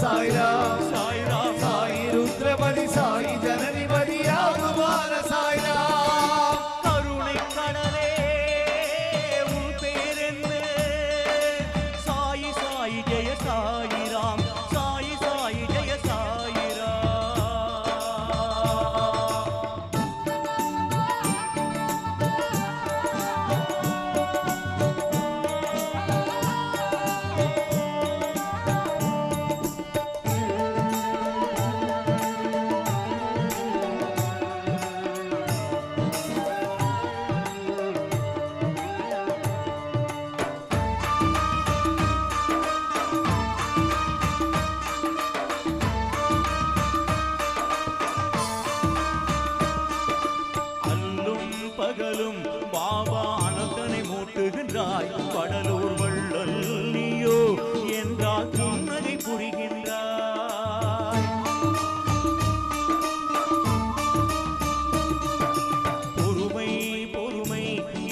சாய்ராம் சாய்ராம் சாயி ருத்ரபதி சாயி ஜனனிபதி யாதுமான சாய்ராம் கருணை கடலே உன் பேரென்ன சாயி சாயி ஜெய சாயிராம் சாயி சாயி ஜெய சாயிராம் பகலும் பாபா அனந்தனை மூட்டுகின்றாய் கடலூர் வள்ளல் நீயோ என்றால் புன்னகை புரிகின்றாய் பொறுமை பொறுமை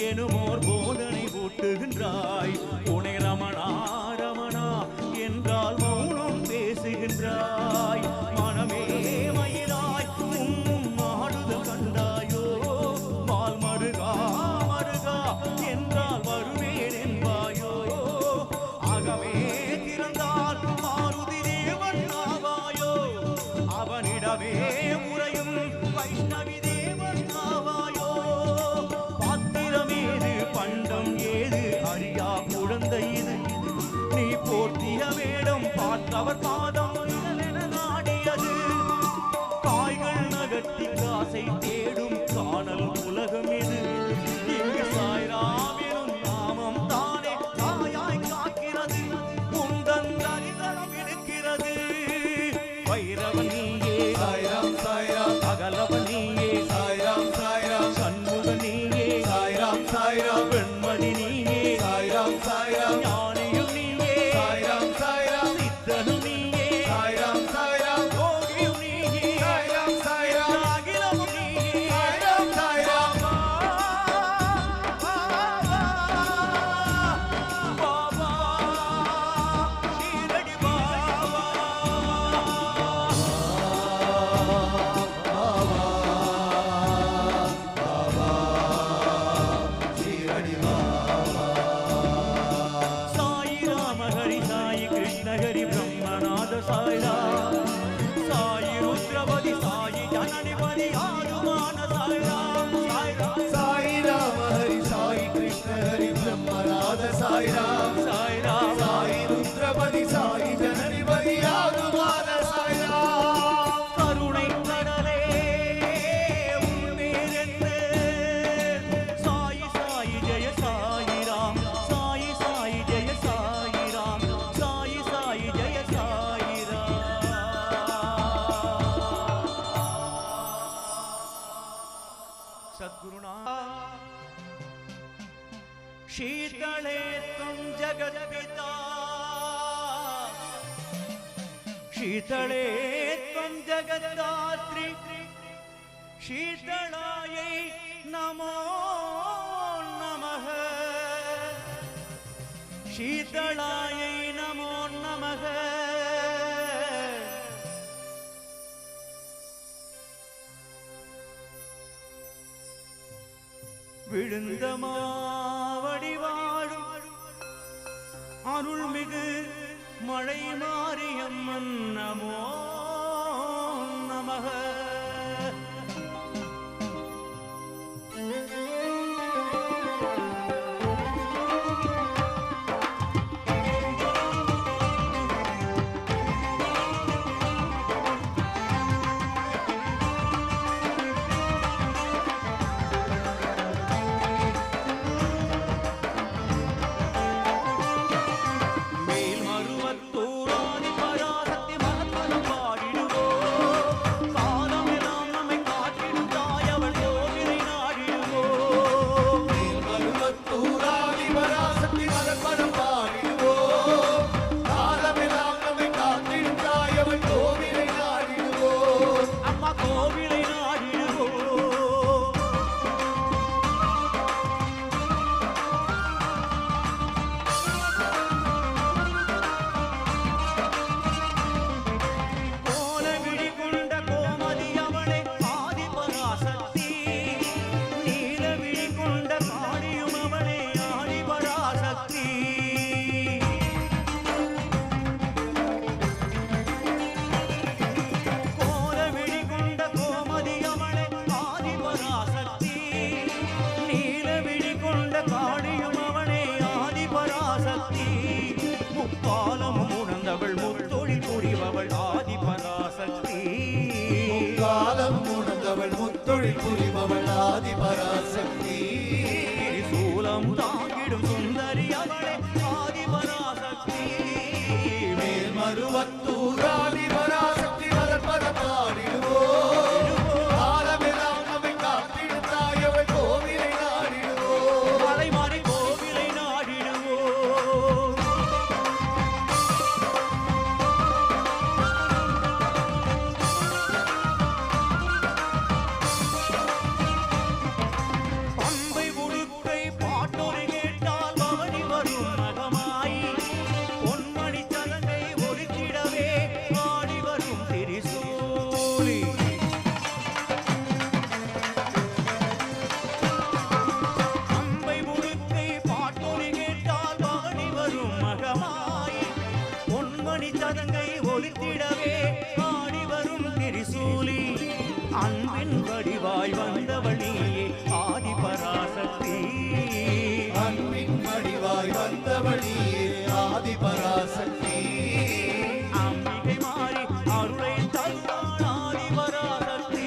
எனுமோர் போதனை ஊட்டுகின்றாய் உனை ரமணா ரமணா என்றால் மௌனம் பேசுகின்றாய் மனமே மயிலாய் ஆடுதல் கண்டாயோ மருகா மருகா என்றால் வருவேன் என்பாயோ ஆகவே திறந்தால் மாருதி தேவன் ஆவாயோ அவனிடமே முறையும் வைஷ்ணவி தேவன் ஆவாயோ பாத்திரம் ஏது பண்டம் ஏது அறியா குழந்தை இது நீ போர்த்திய வேடம் பார்த்தவர் பாதம் நாடியது காய்கள் நகர்த்தி காசை தேடும் காணல் உலகம் இது இங்கு சாய்ராம் எனும் நாமம் தானே தாயாய் காக்கிறது உந்தன் தரிசனம் எடுக்கிறது வைரவன் நீயே சாய்ராம் சாய்ராம் அகலவன் நீயே சாய்ராம் சாய்ராம் சண்முகன் நீயே சாய்ராம் சாய்ராம் வெண்மதி நீயே சாய்ராம் சாய்ராம் ஞானியும் நீயே சாய்ராம் சாய்ராம் சித்தனும் நீயே சாய்ராம் சாய்ராம் யோகியும் நீயே சாய்ராம் சாய்ராம் அகிலமும் நீயே சாய்ராம் சாய்ராம் பாபா ஷீரடி பாபா ஷீரடி சாயி ராம ஹரி சாயி கிருஷ்ண ஹரி பிரம்மநாத சாய்ராம் சாயி ருத்ரபதி சாயி ஜனனிபதி ஆதுமான சாய்ராம் சாய்ராம் சாயி ராம ஹரி சாயி கிருஷ்ண ஹரி பிரம்மநாத சாய்ராம் சாய்ராம் சாயி ருத்ரபதி சாயி ஜனனிபதி யாதுமான சாய்ராம் கருணை கடலே உன் பேரென்ன சாயி சாயி ஜெய சாயிராம் சாயி சாயி ஜெய சாயிராம் சாயி சாயி ஜெய சாயிராம் சத்குருநாத் शीतले त्वं जगत्पिता शीतले त्वं जगद्धात्री शीतलायै नमो नमः शीतलायै नमो नमः விழுந்த மாவடி வாழும் அருள்மிகு மழை மாரியம்மன் நமோ நமக மேல்மருவத்தூராதி பராசக்தி மகத்வனம் பாடிடுவோம் கால மகாசக்தி முக்காலம் உணர்ந்தவள் முத்தொழில் புரிபவள் ஆதி பராசக்தி காலம் உணர்ந்தவள் முத்தொழில் புரிபவள் ஆதி பராசக்தி சூலம் தாங்கிடும் சுந்தரி அவளே ஆதி பராசக்தி மேல்மருவத்தூர் ஆதி பராசக்தி வளர்ப்பத பாடிடுவோம் காலமெல்லாம் நம்மை காத்திடும் தாயவள் கோவிலை நாடிடுவோம் மலை மாறி கோவிலை நாடிடுவோம் பம்பை உடுக்கை பாட்டொரு கேட்டால் பவனி வரும் நகமாய் பொன்மணி சலங்கை ஒலித்திடவே ஆடி வரும் திரிசூலி பம்பை உடுக்கை பாட்டொரு கேட்டால் பவனி வரும் மகமாய் பொன்மணி சதங்கை ஒலித்திடவே ஆடி வரும் திரிசூலி அன்பின் வடிவாய் வந்தவள் நீயே ஆதி பராசக்தி அன்பின் வடிவாய் வந்தவழியே ஆதி பராசக்தி அம்பிகை மாறி அருளை தந்தாள் ஆதி பராசக்தி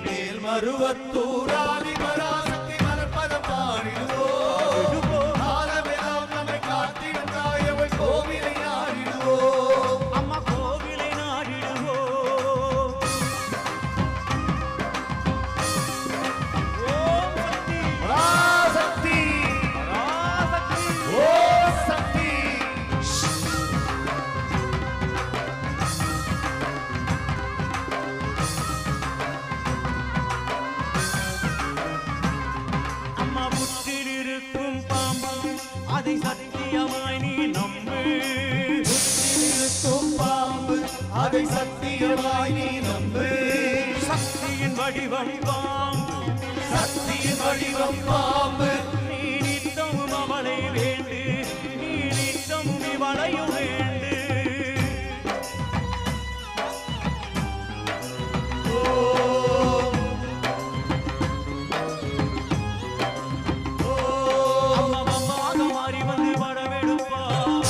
மேல்மருவத்தூர் ஆதி பராசக்தி வளர்ப்பத பாடிடுவோம் காலமெல்லாம் நம்மை காத்திடும் தாயவள் கோவிலை நாடிடுவோம் அம்மா கோவிலை நாடிடுவோம் ஓம் சக்தி பராசக்தி பராசக்தி ஓம் சக்தி அம்மா புற்றில் இருக்கும் பாம்பு அதை சத்தியமாய் நீ நம்பு இருக்கும் பாம்பு அதை சத்தியமாய் நீ நம்பு சக்தியின் வடிவம் பாம்பு சக்தியின் வடிவம் பாம்பு நீ நித்தமும் அவளை வேண்டு நீ நித்தமும் இவளையும் வேண்டு அம்மா பம்பாக மாறி வந்து வரவெடுப்பாள்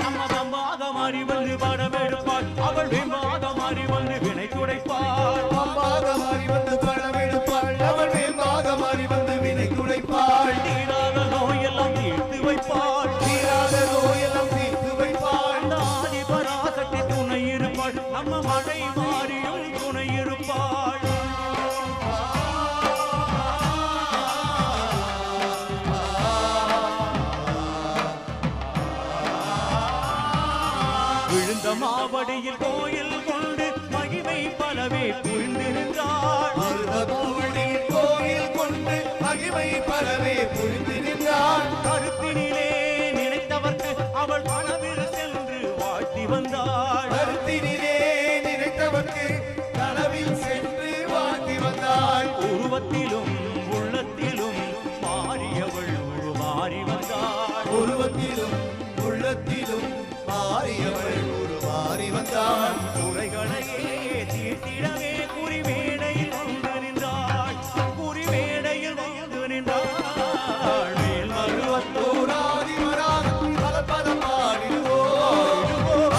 அம்மா பம்பாக மாறி வந்து வரவெடுப்பாள் அவள் வெம்பாக மாறி வந்து வினை துடைப்பாள் பாம்பாக மாறி வந்து பழமெடுப்பாள் அவள் வேம்பாக மாறி வந்து வினை துடைப்பாள் தீராத நோயெல்லாம் தீர்த்து வைப்பாள் தீராத நோயெல்லாம் தீர்த்து வைப்பாள் அந்த ஆதி பராசக்தி துணை இருப்பாள் நம்ம மழை மாறியும் துணை இருப்பாள் விழுந்த மாவடியில் கோயில் கொண்டு மகிமை பலவே புரிந்திருந்தாள் மருதபூரில் கோயில் கொண்டு மகிமை பலவே புரிந்து நின்றாள் கருத்தினிலே நினைத்தவர்க்கு அவள் கனவில் சென்று வாழ்த்தி வந்தாள் கருத்தினிலே நினைத்தவர்க்கு கனவில் சென்று வாழ்த்தி வந்தாள் உருவத்திலும் உள்ளத்திலும் மாறியவள் உருமாறி வந்தாள் உருவத்திலும் உள்ளத்திலும் மாறியவள் உருமாறி வந்தாள் குறைகளையே தீர்த்திடவே குறிமேடையில் வந்து நின்றாள் குறிமேடையில் வந்து நின்றாள் மேல் மருவத்தூர் ஆதி வராகத்தி வளர்ப்பத பாடிடுவோம்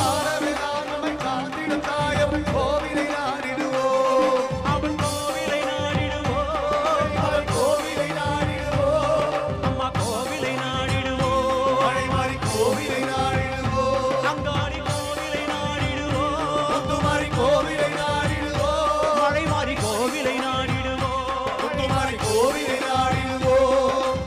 ஆரவெல்லாம் நம்மை காத்திடும் தாயவள் கோவிலை நாடிடுவோம் அவள் கோவிலை நாடிடுவோம் அவள் கோவிலை நாடிடுவோம் அம்மா கோவிலை நாடிடுவோம் மழை மாறி கோவிலை நாடிடுவோம் அங்காடி கோவிலை நாடிடுவோம் முத்துமாரி கோவிலை நாடிடுவோம் மழை மாறி கோவிலை நாடிடுவோம் முத்துமாரி கோவிலை நாடிடுவோம்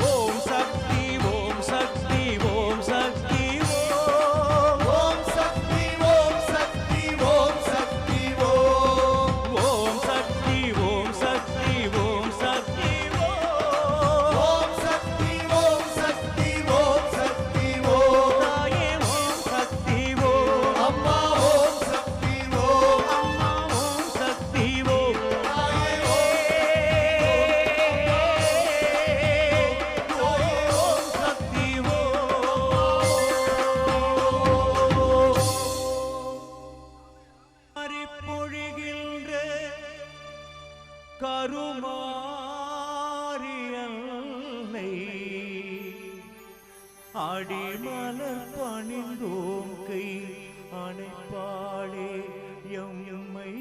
ஓம் சக்தி ஓம் சக்தி ஓம் சக்தி ஓம் ஓம் சக்தி ஓம் சக்தி ஓம் சக்தி ஓம் ஓம் சக்தி ஓம் சக்தி கருமாரியன்னை அடிமலர் பணிந்தோம் கை அணைப்பாளே எம்மை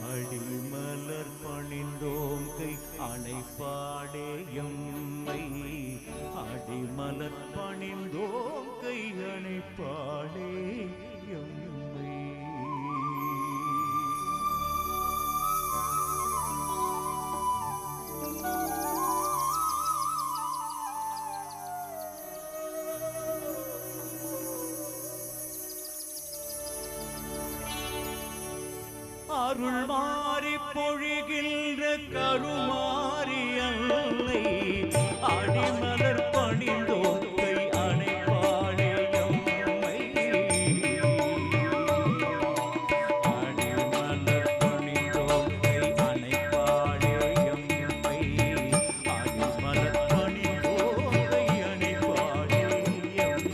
அடிமலர் பணிந்தோம் கை அணைப்பாளே எம்மை அடிமலர் பணிந்தோம் கை அணைப்பாளே எம்மை அருள் மாறி பொழிகின்ற கருமாரியன்னை அடிமலர் பணிந்தோம் கை அணைப்பாளே எம்மை அடிமலர் பணிந்தோம் கை அணைப்பாளே எம்மை அடிமலர் பணிந்தோம் கை அணைப்பாளே எம்மை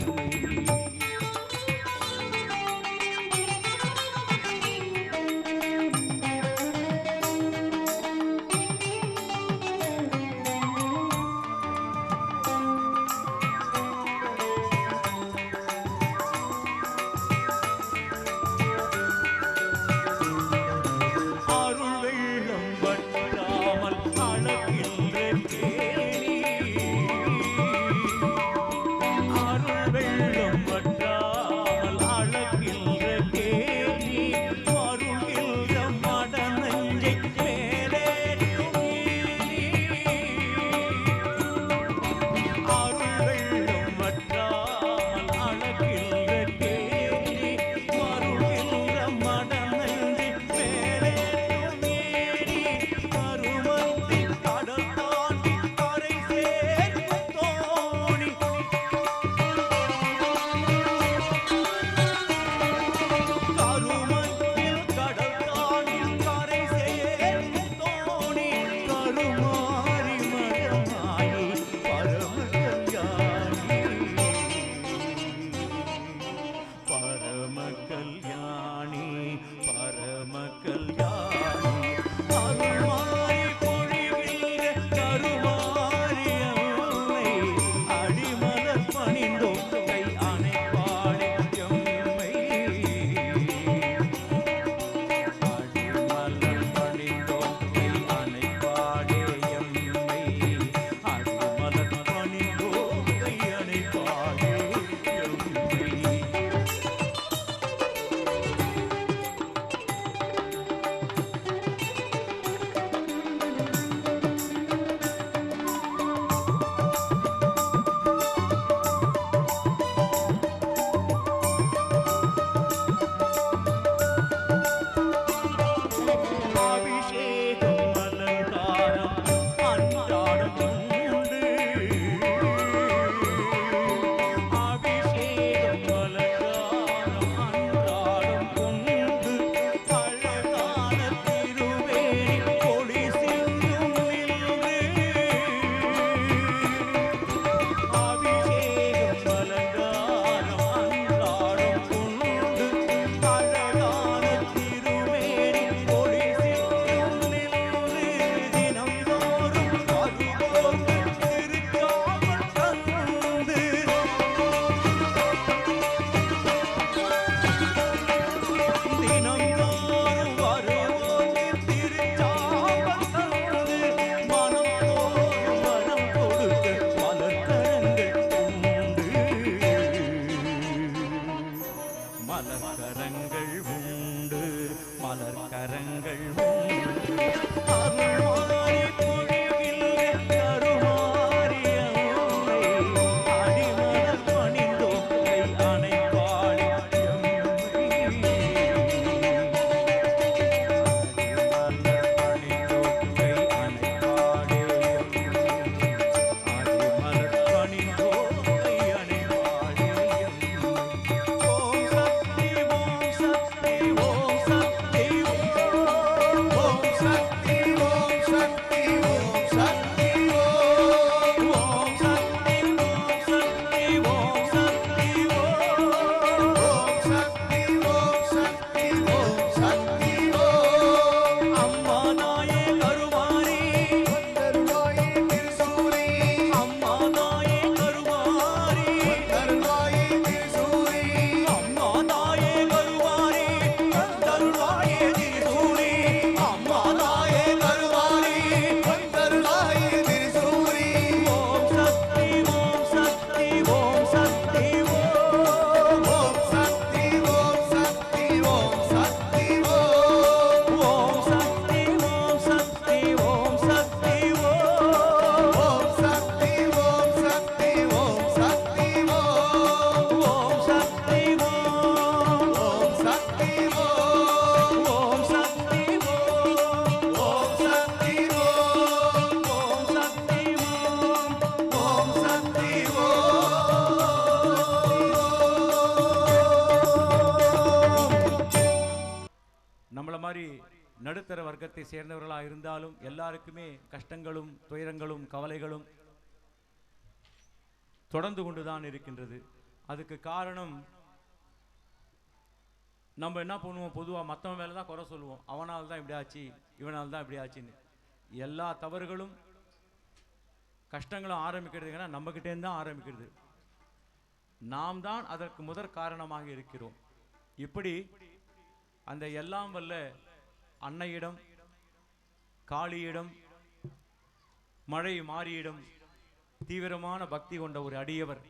ஓம் நம்மளை மாதிரி நடுத்தர வர்க்கத்தை சேர்ந்தவர்களாக இருந்தாலும் எல்லாருக்குமே கஷ்டங்களும் துயரங்களும் கவலைகளும் தொடர்ந்து கொண்டுதான் இருக்கின்றது. அதுக்கு காரணம் நம்ம என்ன பண்ணுவோம், பொதுவாக மற்றவன் மேலே தான் குறை சொல்லுவோம். அவனால் தான் இப்படி ஆச்சு, இவனால் தான் இப்படி ஆச்சுன்னு. எல்லா தவறுகளும் கஷ்டங்களும் ஆரம்பிக்கிறதுங்கன்னா நம்மகிட்டேருந்து தான் ஆரம்பிக்கிறது. நாம் தான் அதற்கு முதற் காரணமாக இருக்கிறோம். இப்படி அந்த எல்லாம் வல்ல அன்னையிடம், காளியிடம், மழை மாரியிடம் தீவிரமான பக்தி கொண்ட ஒரு அடியவர்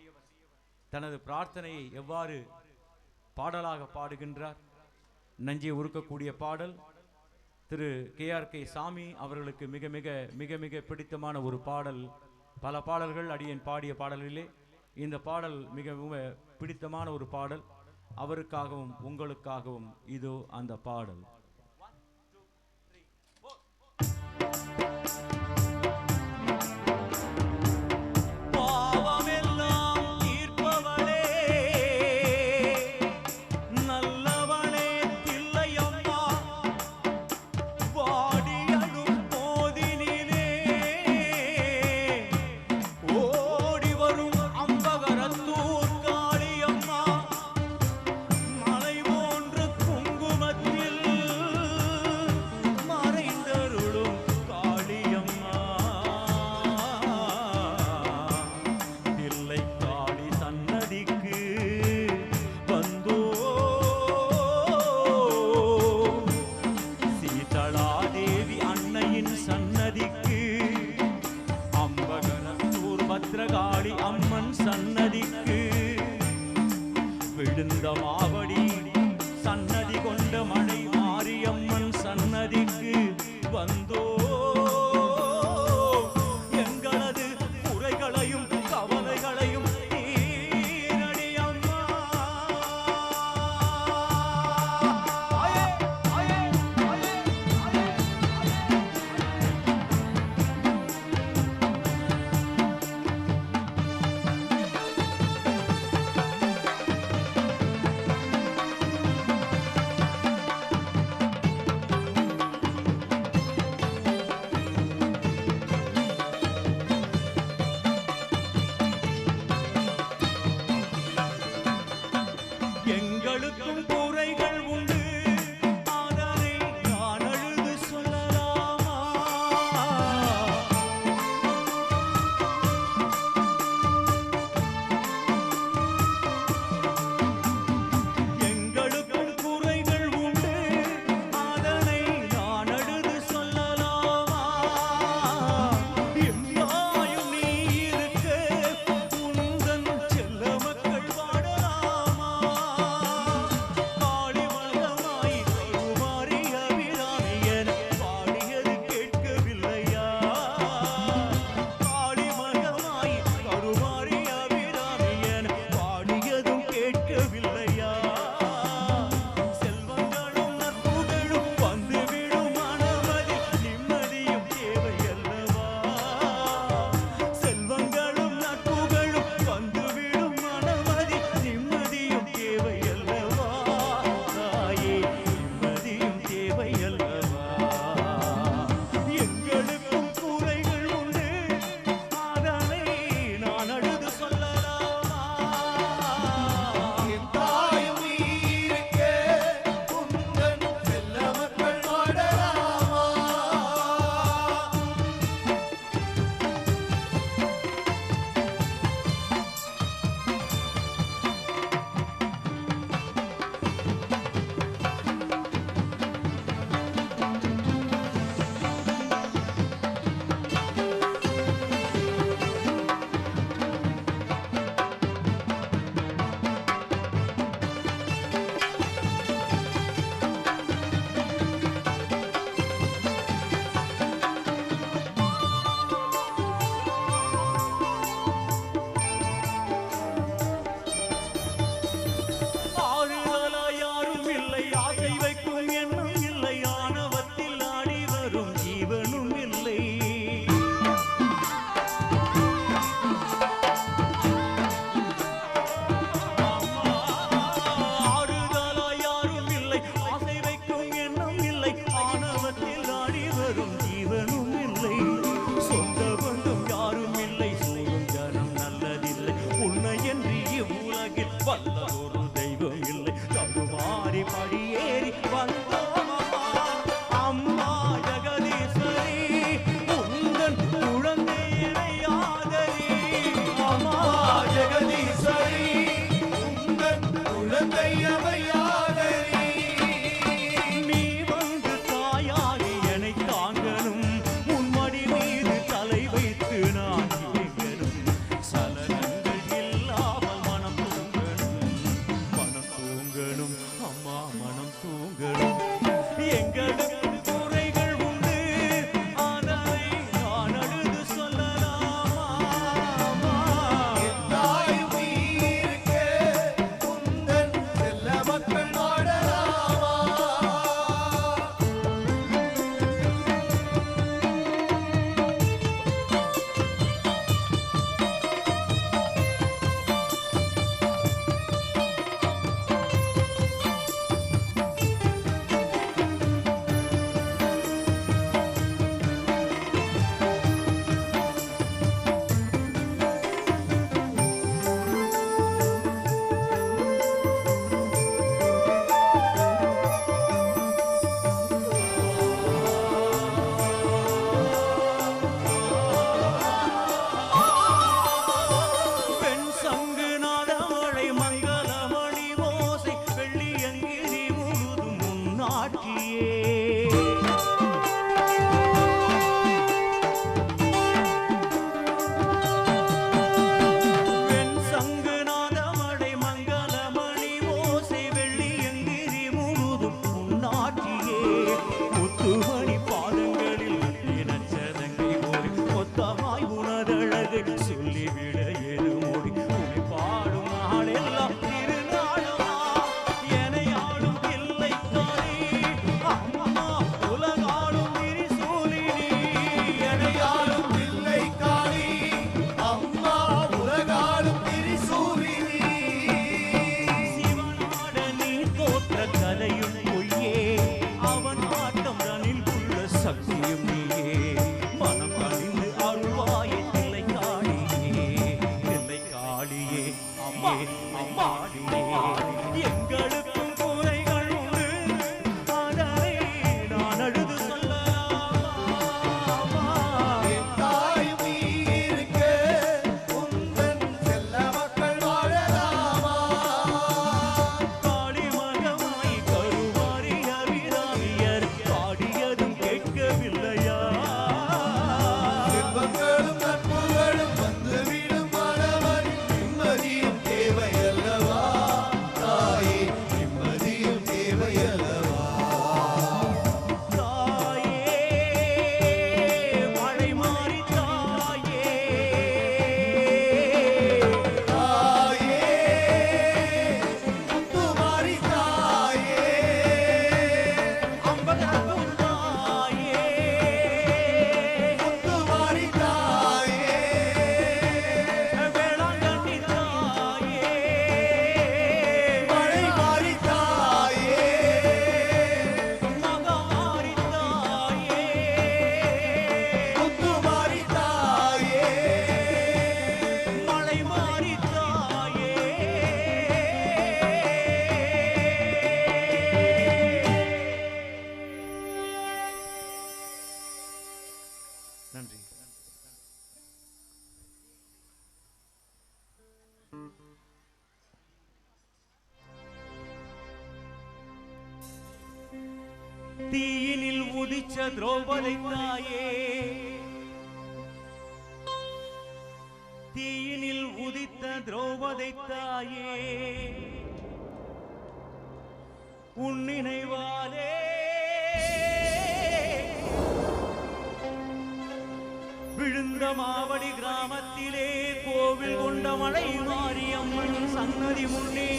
தனது பிரார்த்தனையை எவ்வாறு பாடலாக பாடுகின்றார். நஞ்சியை உருக்கக்கூடிய பாடல் திரு KRK சாமி அவர்களுக்கு மிக மிக மிக மிக பிடித்தமான ஒரு பாடல். பல பாடல்கள் அடியேன் பாடிய பாடலிலே இந்த பாடல் மிக பிடித்தமான ஒரு பாடல். அவருக்காகவும் உங்களுக்காகவும் இதோ அந்த பாடல். குங்குமத்தில் மறைந்தருளும் காளியம்மா. எங்களுக்கு குறைகள் உண்டு, அதனை நான் அழுது சொல்லலாமா? என் தாயும் நீ இருக்க, உந்தன் செல்ல மக்கள் வாழலாமா? பெண் சங்கு நாதமழை மங்களமணி ஓசை வெள்ளியங்கிரி முழுதும் முன்னாட்சியே. பெண் சங்கு நாதமழை மங்களமணி ஓசை வெள்ளியங்கிரி முழுதும் முன்னாட்சியே. முத்துமணி பாதங்களில் நச்சதங்கை ஓடி மொத்தமாய் உணரழகை சொல்லிவிட எருமோடி உனை பாடும் நாளெல்லாம் திருநாளா எனையாடும் இல்லை தானே அம்மா உலகாடும் திரிசூலினி எனையாடும் யாரும் இல்லை காளி, அம்மா உலகாளும் திரிசூலினி. சிவனாட நீ தோற்ற கதையும் பொய்யே, அவன் ஆட்டம் தனில் உள்ள சக்தியும் நீயே. மனம் கணிந்து அருள்வாயே தில்லை காளியே, தில்லை காளியே, அம்மா அம்மாடியே. எங்களுக்கும் குறைகள் உண்டு, அதனை நான் அழுது சொல்லலாமா? என் தாயும் நீ இருக்க, உந்தன் செல்ல மக்கள் வாழலாமா? காளி மகமாய் கருவாரி அபிராமியர் பாடியதும் கேட்கவில்லையா? செல்வங்களும் நட்புகளும் வந்துவிடும் மாணவன், நிம்மதியும் தேவையல்லவா தாயே, நிம்மதியும் தேவையல்லவா? தாயே மழை மாறி தாயே, தாயே முத்துமாரி தாயே, அம்பலப்பும் தாயே, முத்துமாரி தாயே, வேளாங்கண்ணி தாயே, மழை மாறி தாயே, மகமாரி தாயே, முத்துமாரி தாயே, மழை மாறி தாயே. நன்றி. தீயினில் உதிச்ச திரௌபதி தாயே, தீயினில் உதித்த திரௌபதி தாயே, உன் நினைவாலே விழுந்த மாவடி கிராமத்திலே கோவில் கொண்ட மலை மாரியம்மன் சன்னதி முன்னே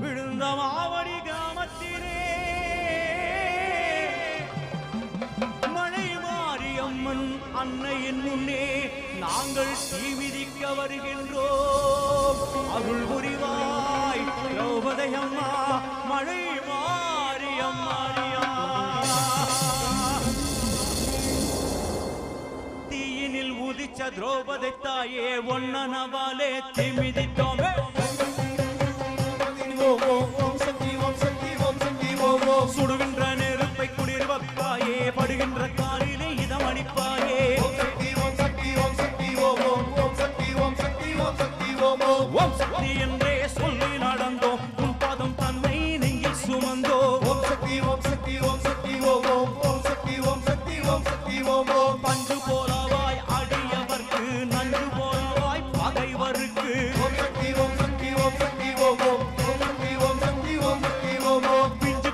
விழுந்த மாவடி கிராமத்திலே மலை மாரியம்மன் அன்னையின் முன்னே நாங்கள் தீ மிதிக்க வருகின்றோம். அருள் புரிவாய் திரௌபதி அம்மா, மலை மாரியம்மா. தீயினில் உதிச்ச திரௌபதி தாயே, ஒன்ன நவாலே தீ மிதித்தோமே. ஓம் ஓம் ஓம் சக்தி ஓம் சக்தி ஓம் சக்தி ஓம் ஓம் சுடுகின்ற நெருப்பை குளிர் வைப்பாயே, படுகின்ற காலிலே இதமளிப்பாயே. ஓம் சக்தி ஓம் சக்தி ஓம் சக்தி ஓம் ஓம் ஓம் சக்தி ஓம் சக்தி ஓம் சக்தி ஓம் ஓம் ஓம் சக்தி என்றே சொல்லி நடந்தோம், உன் பாதம் தன்னை நெஞ்சில் சுமந்தோம். ஓம் சக்தி ஓம் சக்தி ஓம் சக்தி ஓம் ஓம் ஓம் சக்தி ஓம் சக்தி ஓம் சக்தி ஓம் ஓம் பஞ்சு போலவாய் அடியவர்க்கு, நஞ்சு போலவாய் பகைவருக்கு. ஓம் சக்தி ஓம் சக்தி ஓம் சக்தி ஓம் ஓம் ஓம் சக்தி ஓம் சக்தி ஓம் சக்தி ஓம் ஓம் பிஞ்சு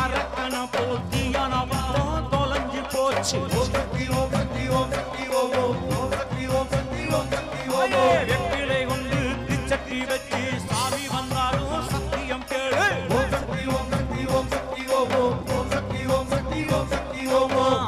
அரக்கன போத்தியான பாவம் தொலைஞ்சு போச்சு. ஓம் சக்தி ஓம் சக்தி ஓம் சக்தி ஓம் ஓம் ஓம் சக்தி ஓம் சக்தி ஓம் சக்தி ஓம் ஓம். வெப்பிலை கொண்டு திச்சட்டி வச்சு சாமி வந்தாலும் சத்தியம் கேளு. ஓம் சக்தி ஓம் சக்தி ஓம் சக்தி ஓம் ஓம் ஓம் சக்தி ஓம் சக்தி ஓம் சக்தி ஓம் ஓம்.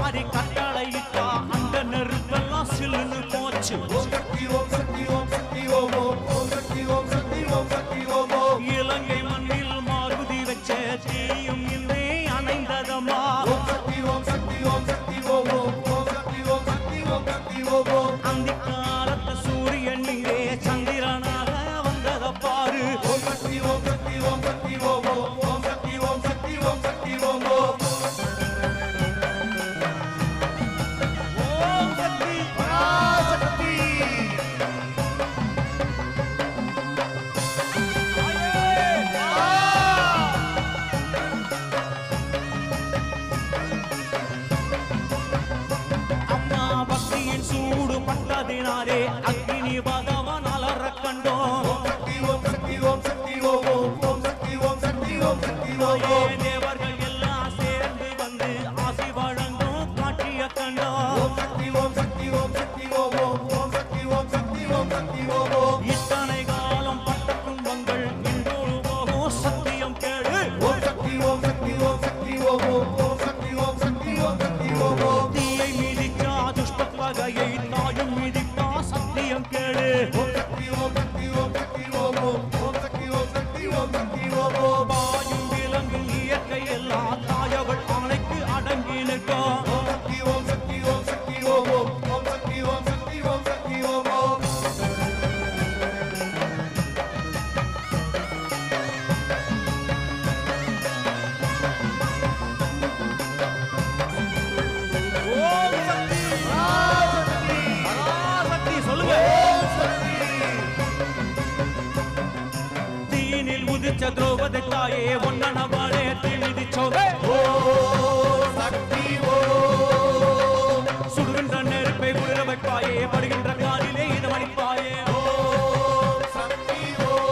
அரி கட்டளையிட்டா அந்த நெருப்பெல்லாம் சில்லுன்னு போச்சு. ஓம் சக்தி ஓம் சக்தி ஓம் சக்தி ஓம் ஓம் ஓம் சக்தி ஓம் சக்தி ஓம் சக்தி ஓம் ஓம். இலங்கை மண்ணில் மாருதி வச்ச தீயும் இன்றே அணைந்ததம்மா. ஓம் சக்தி ஓம் சக்தி ஓம் சக்தி ஓம் ஓம் ஓம் சக்தி ஓம் சக்தி ஓம் சக்தி ஓம் ஓம். அந்த காலத்து சூரியன் நீரே சந்திரனாக வந்தத பாரு. ஓம் சக்தி ஓம் சக்தி ஓம் சக்தி ஓம் ஓம் ஓம் சக்தி ஓம் சக்தி ஓம் சக்தி ஓம் ஓம். ஓம் சக்தி பராசக்தி. அம்மா பக்தியின் சூடு பட்டதினாலே அக்னி பகவான் அலற கண்டோம். ஓம் சக்தி ஓம் சக்தி ஓம் சக்தி ஓம் ஓம் ஓம் சக்தி ஓம் சக்தி ஓம் சக்தி ஓம் ஓம். தேவர்கள் எல்லாம் சேர்ந்து வந்து ஆசி வழங்கும் காட்சிய கண்டோம். ஓம் சக்தி ஓம் சக்தி ஓம் சக்தி ஓம் ஓம் ஓம் சக்தி ஓம் சக்தி ஓம் சக்தி ஓம் ஓம். இத்தனை காலம் பட்ட துன்பங்கள் இன்றோடு போகும் சத்தியம் கேளு. ஓம் சக்தி ஓம் சக்தி ஓம் சக்தி ஓம் ஓம் ஓம் சக்தி ஓம் சக்தி ஓம் சக்தி ஓம் ஓம். தீயை மிதிச்சா துஷ்ட பகையை தாயும் மிதிப்பா சத்தியம் கேளு. ஓம் சக்தி ஓம் சக்தி ஓம் சக்தி ஓம் ஓம் ஓம் சக்தி ஓம் சக்தி ஓம் சக்தி ஓம் ஓம். பாயும் விலங்கும் இயற்கை எல்லாம் தாயவள் ஆணைக்கு அடங்கி நிற்கும். ஓம் சக்தி ஓம் சக்தி ஓம் சக்தி ஓம் ஓம் ஓம் சக்தி ஓம் சக்தி ஓம் சக்தி ஓம் ஓம். ஓம் சக்தி பராசக்தி சொல்லுங்க. தீனில் உதிச்ச திரௌபதி தாயே ஒன்னனவாளே தீ மிதிச்சோவே. ஓம் சக்தி ஓம். சுடுகின்ற நெருப்பை குளிர வைப்பாயே படுகின்ற காலிலே இது மணிப்பாயே. ஓம் சக்தி ஓம்.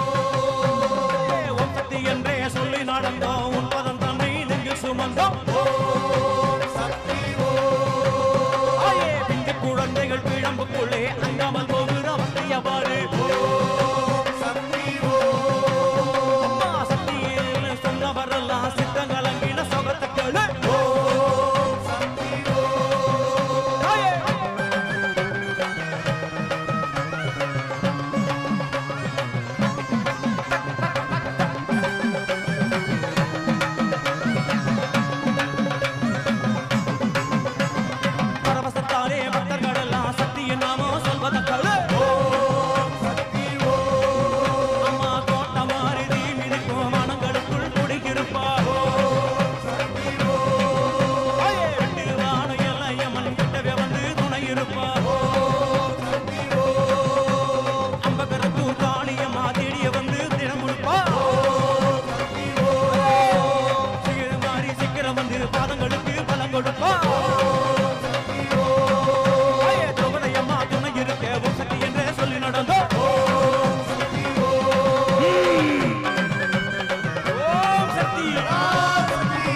ஓம் சக்தி என்றே சொல்லி நடந்தோம் உன் பதம் தன்னை நெஞ்சில் சுமந்தோம். ஓம் சக்தி ஓம். ஆயே பிஞ்சு குழந்தைகள் பிழம்புக்குள்ளே அங்காமல் போகிற வந்தியவாறு. ஓம் சக்தி ஓம். அம்மா சக்தியில் சொன்னவரெல்லாம் சித்தங்கலங்கின சொகத்தை கேளு. ஓம் சக்தி ஓம். ஆயே பரவசத்தாலே பக்தர்களெல்லாம் சக்தியின் நாமம் சொல்வதை கேளு. ஓம் சக்தி ஓம். அம்மா கோட்டை மாறி தீ மிதிக்கும் மனங்களுக்குள் குடியிருப்பார். ஓம் சக்தி ஓம். ஆயே ரெண்டு வானம் எல்லையம்மன் கிட்டவே வந்து துணை இருப்பார். ஓம் சக்தி ஓம். அம்பகரத்து காளியம்மா தேடிய வந்து தினம் கொடுப்பார். ஓம் சக்தி ஓம். சீக்கிரம் மாறி சீக்கிரம் வந்து பாதங்களுக்கு பலம் கொடுப்பார். ஓம் சக்தி ஓம். ஆயே திரௌபதி அம்மா துணை இருக்க ஓம் சக்தி என்றே சொல்லி நடந்தோம். ஓம் சக்தி ஓம். ஓம் சக்தி பராசக்தி.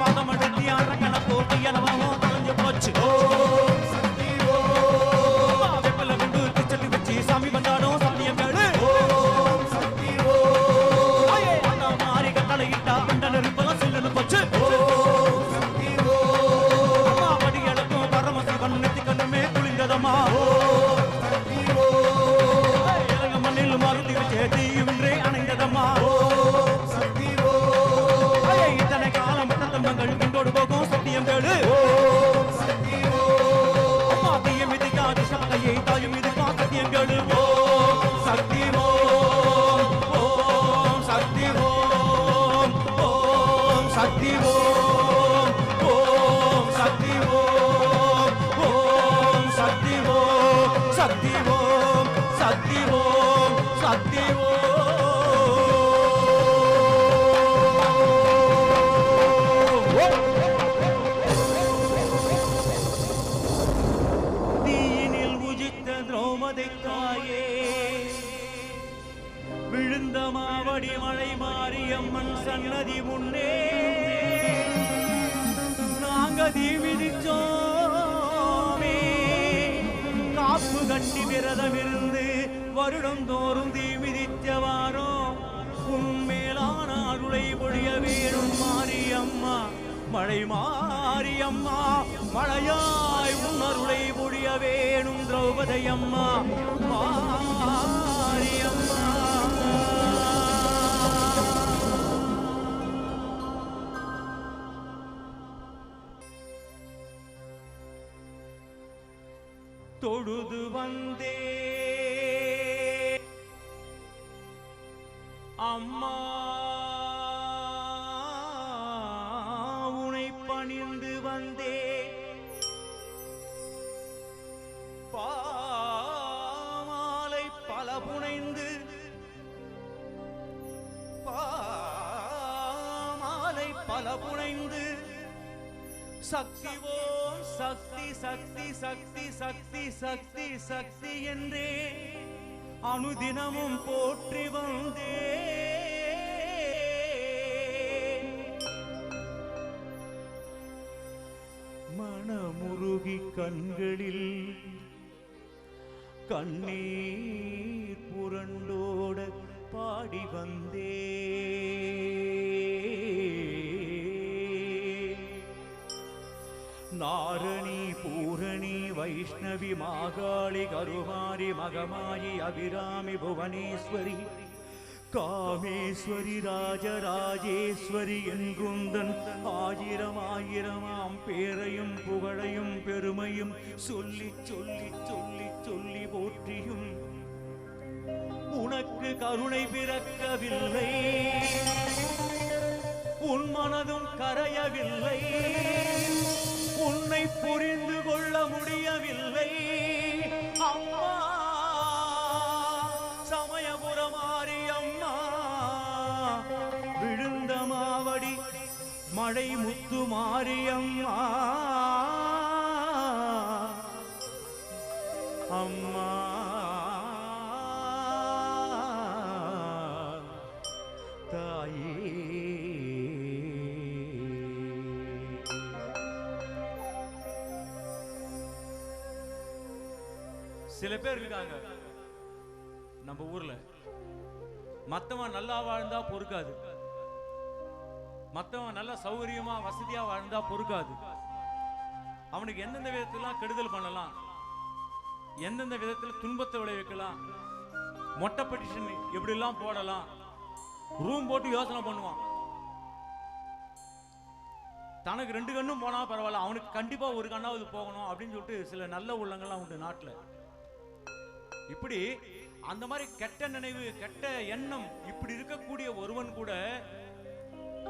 பாதம் அடர்த்தி அரக்கன போட்டி எனவும் தொலைஞ்சு போச்சு. ஓம் சக்தி ஓம். வெப்பல கொண்டு திச்சட்டி வச்சு சாமி வந்தாடும் சத்தியம் கேளு. ஓம் சக்தி ஓம். ஆயே அந்த மாறி கட்டளையிட்டா அந்த நெருப்பெல்லாம் சில்லுன்னு போச்சு. ஓம் சக்தி ஓம். அம்மா படி இழக்கும் பரமசிவன் நெத்திக்கண்ணுமே குளிந்ததம்மா. ஓம் சக்தி ஓம். இலங்கை மண்ணில் மருந்தி வச்ச தீயுமின்றே அணைந்ததம்மா. ஓம் சக்தி ஓம். ஆயே இத்தனை காலம் பட்ட துன்பங்கள் இன்றோடு போகும் சத்தியம் கேளு. ஓம் சக்தி ஓம். அம்மா தீயம் மிதிக்கா துஷ்டபகையை தாயும் மிதிப்பா சத்தியம் கேளு. ஓம் சக்தி ஓம். ஓம் சக்தி ஓம். ஓம் சக்தி ஓம். ஓம் சக்தி ஓம். ஓம் சக்தி ஓம். சக்தி ஓம். சக்தி ஓம். சக்தி ஓம். தீயினில் உஜித்த திரௌபதி தேவதை தாயே, விழுந்த மாவடி மழை மாரியம்மன் சன்னதி முன்னே நாங்க தீமிதிச்சோமே. காப்பு கட்டி விரதம் இருந்து வருடம் தோறும் தீமிதித்தவாரோ உண்மையிலான அருளை பொழிய வேணும் மாரியம்மா, மழை மாரியம்மா, மழையாய் உன் அருளை பொழிய வேணும் திரௌபதி அம்மா மாரியம்மா. தொழுது வந்தே அம்மா, உனை பணிந்து வந்தே, பாமாலை பல புனைந்து, பாமாலை பல புனைந்து, சக்தி ஓம் சக்தி சக்தி சக்தி சக்தி சக்தி சக்தி என்றே அனுதினமும் போற்றி வந்தே. மனமுருகி கண்களில் கண்ணீர் புரண்டோட பாடி வந்தே. நாரணி பூரணி வைஷ்ணவி மாகாளி கருமாரி மகமாயி அபிராமி புவனேஸ்வரி காமேஸ்வரி ராஜராஜேஸ்வரி என்றுந்தன் ஆயிரம் ஆயிரமாம் பேரையும் புகழையும் பெருமையும் சொல்லி சொல்லி சொல்லி சொல்லி போற்றியும் உனக்கு கருணை பிறக்கவில்லை, உன் மனதும் கரையவில்லை, உன்னை புரிந்து கொள்ள முடியவில்லை அம்மா சமயபுரமாரி அம்மா. விழுந்த மாவடி மழை முத்து மாரியம்மா அம்மா தாயே. சில பேர் இருக்காங்க நம்ம ஊர்ல, மத்தவன் நல்லா வாழ்ந்தா பொறுக்காது, மத்தவன் நல்ல சௌகரியமா வசதியா வாழ்ந்தா பொறுக்காது. அவனுக்கு எந்தெந்த விதத்திலாம் கெடுதல் பண்ணலாம், எந்தெந்த விதத்தில் துன்பத்தை விளைவிக்கலாம், மொட்டை பெட்டிஷன் எப்படி எல்லாம் போடலாம், ரூம் போட்டு யோசனை பண்ணுவான். தனக்கு 2 கண்ணும் போனா பரவாயில்ல, அவனுக்கு கண்டிப்பா ஒரு கண்ணாவது போகணும் அப்படின்னு சொல்லிட்டு சில நல்ல உள்ளங்கள்லாம் உண்டு நாட்டில். இப்படி அந்த மாதிரி கெட்ட நினைவு கெட்ட எண்ணம் இப்படி இருக்கக்கூடிய ஒருவன் கூட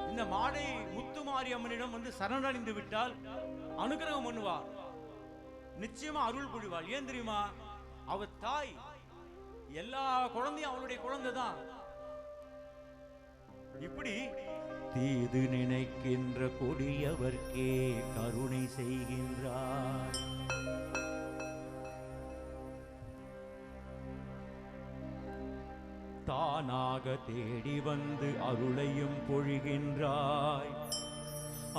இந்த மாடை முத்து மாரியம்மனிடம் வந்து சரணடைந்து விட்டால் அனுகிரகம் பண்ணுவா, நிச்சயமா அருள் புரிவாள். ஏன் தெரியுமா? அவ தாய், எல்லா குழந்தையும் அவளுடைய குழந்தை தான். இப்படி தீது நினைக்கின்ற கொடியவர்க்கே கருணை செய்கின்றார். தானாக தேடி வந்து அருளையும் பொழிகின்றாய்.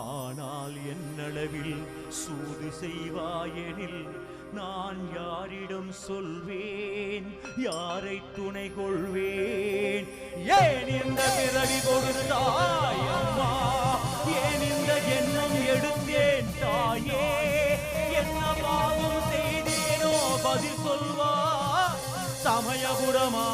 ஆனால் என்னளவில் சூது செய்வாயெனில் நான் யாரிடம் சொல்வேன், யாரை துணை கொள்வேன்? ஏன் இந்த பிறவி கொடுத்தாய் அம்மா, ஏன் இந்த எண்ணம் எடுத்தேன் தாயே, என்ன பாவம் செய்தேனோ பதில் சொல்வா சமயபுரமாரியம்மா.